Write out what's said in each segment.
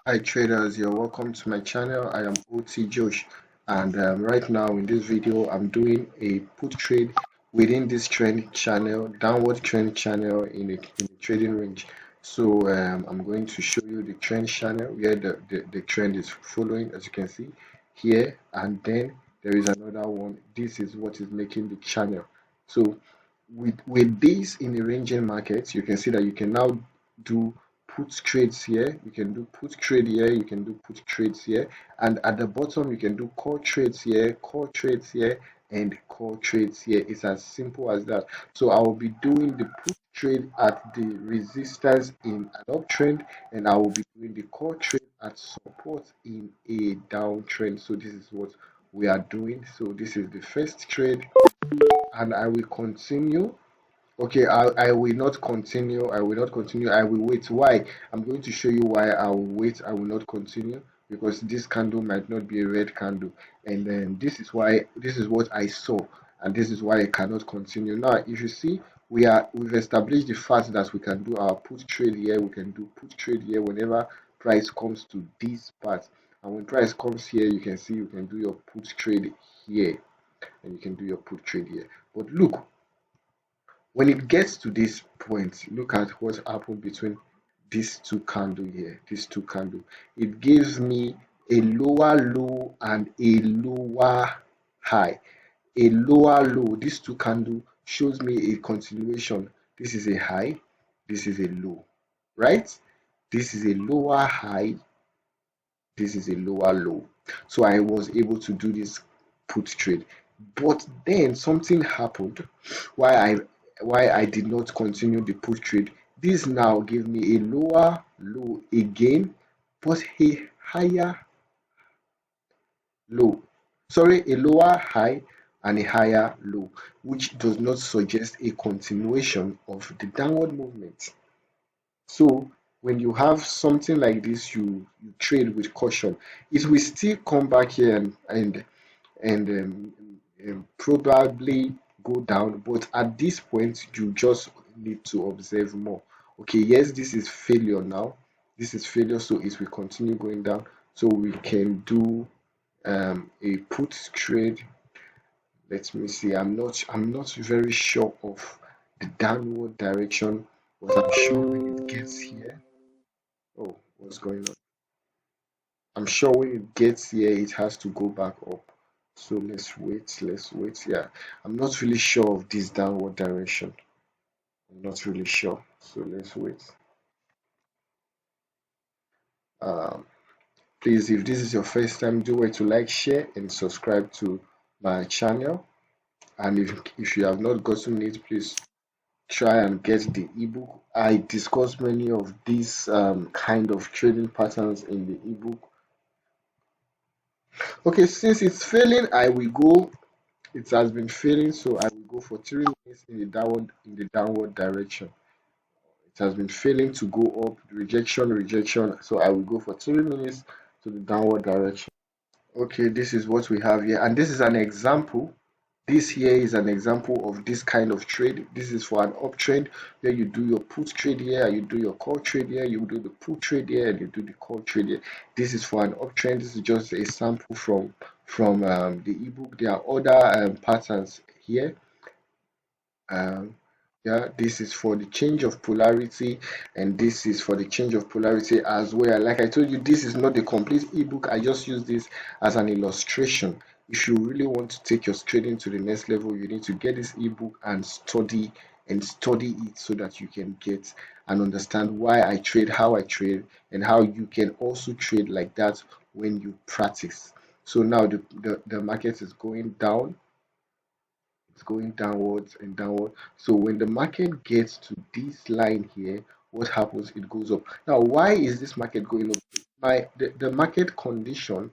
Hi traders, you're welcome to my channel. I am OT Josh, and right now in this video I'm doing a put trade within this trend channel, downward trend channel in a trading range. So I'm going to show you the trend channel where the trend is following, as you can see here, and then there is another one. This is what is making the channel. So with this in the ranging markets, you can see that you can now do put trades here, you can do put trade here, you can do put trades here, and at the bottom you can do call trades here, call trades here, and call trades here. It's as simple as that. So I will be doing the put trade at the resistance in an uptrend, and I will be doing the call trade at support in a downtrend. So this is what we are doing. So this is the first trade, and I will continue. Okay, I will not continue. I will not continue. I will wait. Why? I'm going to show you why I will wait. I will not continue because this candle might not be a red candle, and then this is why. This is what I saw, and this is why I cannot continue. Now, if you see, we've established the fact that we can do our put trade here. We can do put trade here whenever price comes to this part, and when price comes here, you can see you can do your put trade here, and you can do your put trade here. But look, when it gets to this point, look at what happened between these two candle here, these two candle. It gives me a lower low and a lower high. A lower low, these two candle shows me a continuation. This is a high, this is a low, right? This is a lower high, this is a lower low. So I was able to do this put trade, but then something happened why I did not continue the put trade. This now gave me a lower low again, but a higher low, sorry, a lower high and a higher low, which does not suggest a continuation of the downward movement. So when you have something like this, you trade with caution. It will still come back here and probably go down, but at this point you just need to observe more. Okay, yes, this is failure now. This is failure, so it will continue going down. So we can do a put trade. Let me see. I'm not very sure of the downward direction, but I'm sure when it gets here. Oh, what's going on? I'm sure when it gets here, it has to go back up. So let's wait. Let's wait. Yeah, I'm not really sure of this downward direction. I'm not really sure. So let's wait. Um, Please, if this is your first time, do wait to like, share, and subscribe to my channel. And if you have not gotten it, please try and get the ebook. I discuss many of these kind of trading patterns in the ebook. Okay, since it's failing, I will go. It has been failing, so I will go for 3 minutes in the downward direction. It has been failing to go up, rejection, rejection. So I will go for 3 minutes to the downward direction. Okay, this is what we have here, and this is an example. This here is an example of this kind of trade. This is for an uptrend where you do your put trade here, you do your call trade here, you do the put trade here, and you do the call trade here. This is for an uptrend. This is just a sample from the ebook. There are other patterns here. Um, yeah, this is for the change of polarity, and this is for the change of polarity as well. Like I told you, this is not the complete ebook. I just use this as an illustration. If you really want to take your trading to the next level, you need to get this ebook and study it so that you can get and understand why I trade, how I trade, and how you can also trade like that when you practice. So now the market is going down, it's going downwards and downward. So when the market gets to this line here, what happens? It goes up. Now, why is this market going up? The market condition,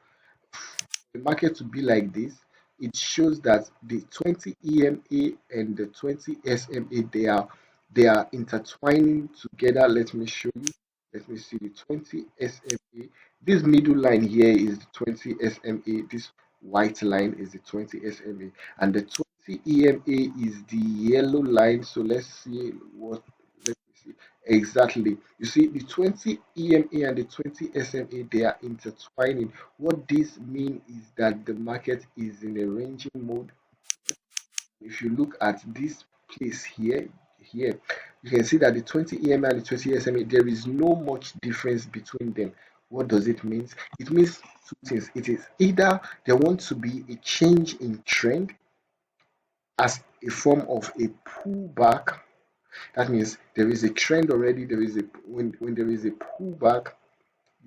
the market to be like this, it shows that the 20 EMA and the 20 SMA, they are intertwining together. Let me show you. Let me see the 20 SMA. This middle line here is the 20 SMA. This white line is the 20 SMA, and the 20 EMA is the yellow line. So let's see what. Let me see. Exactly. You see, the 20 EMA and the 20 SMA, they are intertwining. What this means is that the market is in a ranging mode. If you look at this place here, you can see that the 20 EMA and the 20 SMA, there is no much difference between them. What does it mean? It means two things. It is either there wants to be a change in trend as a form of a pullback. That means there is a trend already. There is a when there is a pullback,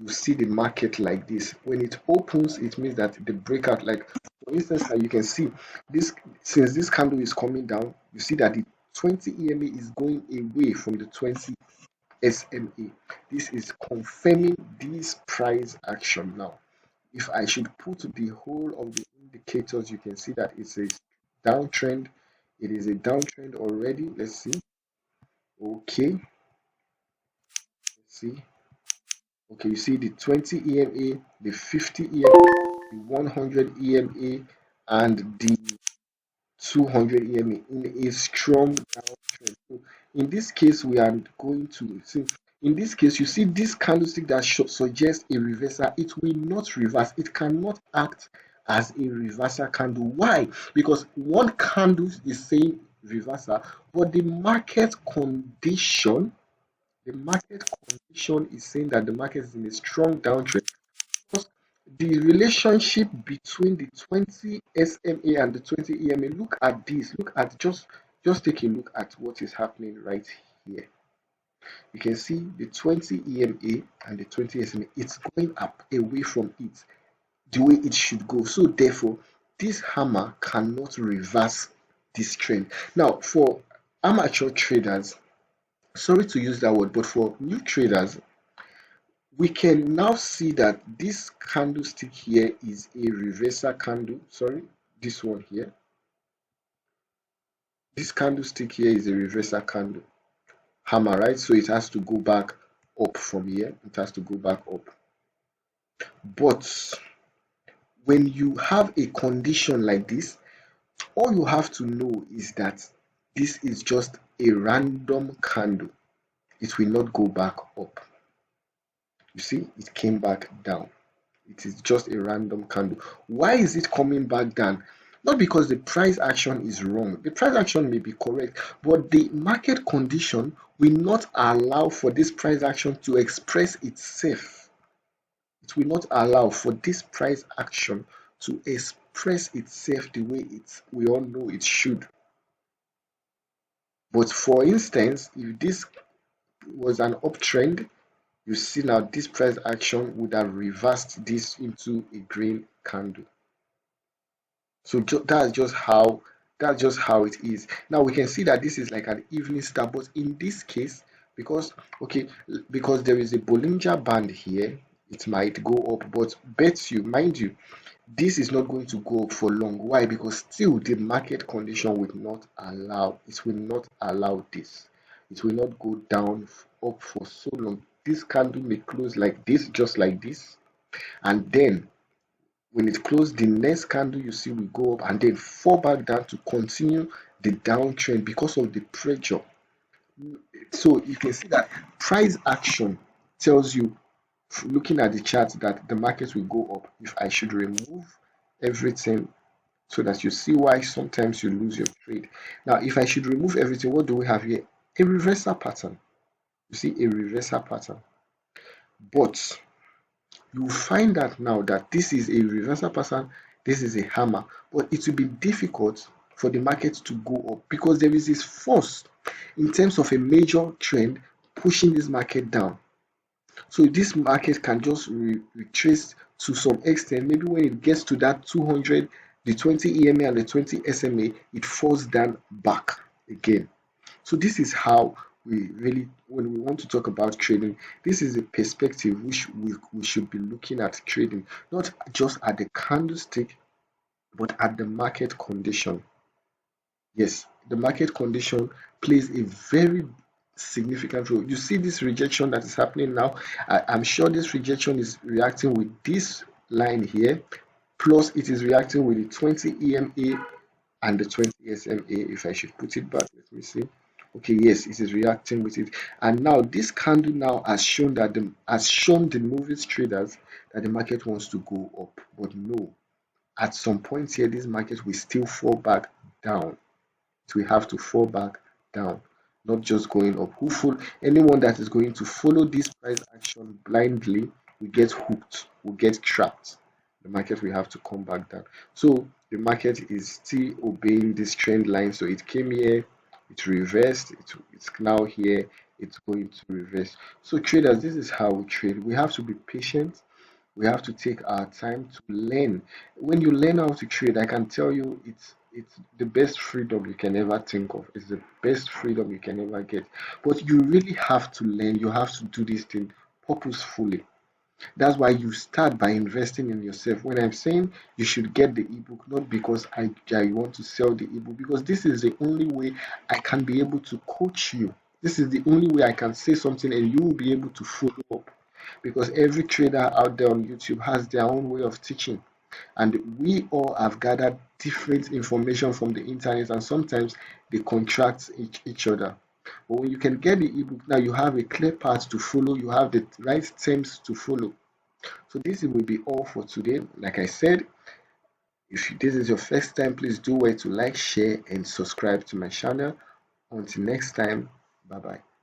you see the market like this. When it opens, it means that the breakout, like for instance, you can see this since this candle is coming down, you see that the 20 EMA is going away from the 20 SMA. This is confirming this price action now. If I should put the whole of the indicators, you can see that it's a downtrend. It is a downtrend already. Let's see. Okay, let's see. Okay, you see the 20 EMA, the 50 EMA, the 100 EMA, and the 200 EMA in a strong downtrend. So in this case, we are going to see. In this case, you see this candlestick that suggests a reversal. It will not reverse. It cannot act as a reversal candle. Why? Because one candle is saying reversal, but the market condition is saying that the market is in a strong downtrend. Because the relationship between the 20 SMA and the 20 EMA, look at this. Look at just take a look at what is happening right here. You can see the 20 EMA and the 20 SMA. It's going up away from it the way it should go. So therefore, this hammer cannot reverse this trend. Now, for amateur traders, sorry to use that word, but for new traders, we can now see that this candlestick here is a reversal candle. Sorry, this one here. This candlestick here is a reversal candle. Hammer, right? So it has to go back up from here. It has to go back up. But when you have a condition like this, all you have to know is that this is just a random candle. It will not go back up. You see, it came back down. It is just a random candle. Why is it coming back down? Not because the price action is wrong. The price action may be correct, but the market condition will not allow for this price action to express itself. It will not allow for this price action to express itself the way we all know it should. But for instance, if this was an uptrend, you see now this price action would have reversed this into a green candle. So that's just how it is. Now we can see that this is like an evening star, but in this case, because there is a Bollinger Band here, it might go up, but mind you, this is not going to go up for long. Why? Because still the market condition will not allow this. It will not go down up for so long. This candle may close like this, just like this, and then when it closed, the next candle you see will go up and then fall back down to continue the downtrend because of the pressure. So you can see that price action tells you, looking at the chart, that the market will go up. If I should remove everything so that you see why sometimes you lose your trade. Now, if I should remove everything, what do we have here? A reversal pattern. You see, a reversal pattern. But you find that now that this is a reversal pattern, this is a hammer, but it will be difficult for the market to go up because there is this force in terms of a major trend pushing this market down. So this market can just retrace to some extent. Maybe when it gets to that 200, the 20 EMA and the 20 SMA, it falls down back again. So this is how we really, when we want to talk about trading, this is a perspective which we should be looking at trading, not just at the candlestick, but at the market condition. Yes, the market condition plays a very significant role. You see this rejection that is happening now. I'm sure this rejection is reacting with this line here, plus it is reacting with the 20 EMA and the 20 SMA. If I should put it back, let me see. Okay, yes, it is reacting with it. And now this candle now has shown the movies traders that the market wants to go up. But no, at some point here, this market will still fall back down. It will have to fall back down, not just going up. Anyone that is going to follow this price action blindly will get hooked, will get trapped. The market will have to come back down. So the market is still obeying this trend line. So it came here, it reversed, it's now here, it's going to reverse. So traders, this is how we trade. We have to be patient. We have to take our time to learn. When you learn how to trade, I can tell you it's the best freedom you can ever think of. It's the best freedom you can ever get. But you really have to learn. You have to do this thing purposefully. That's why you start by investing in yourself. When I'm saying you should get the ebook, not because I want to sell the ebook, because this is the only way I can be able to coach you. This is the only way I can say something and you will be able to follow up. Because every trader out there on YouTube has their own way of teaching. And we all have gathered different information from the internet, and sometimes they contract each other. But when you can get the ebook, now you have a clear path to follow, you have the right terms to follow. So this will be all for today. Like I said, if this is your first time, please do well to like, share, and subscribe to my channel. Until next time, bye bye.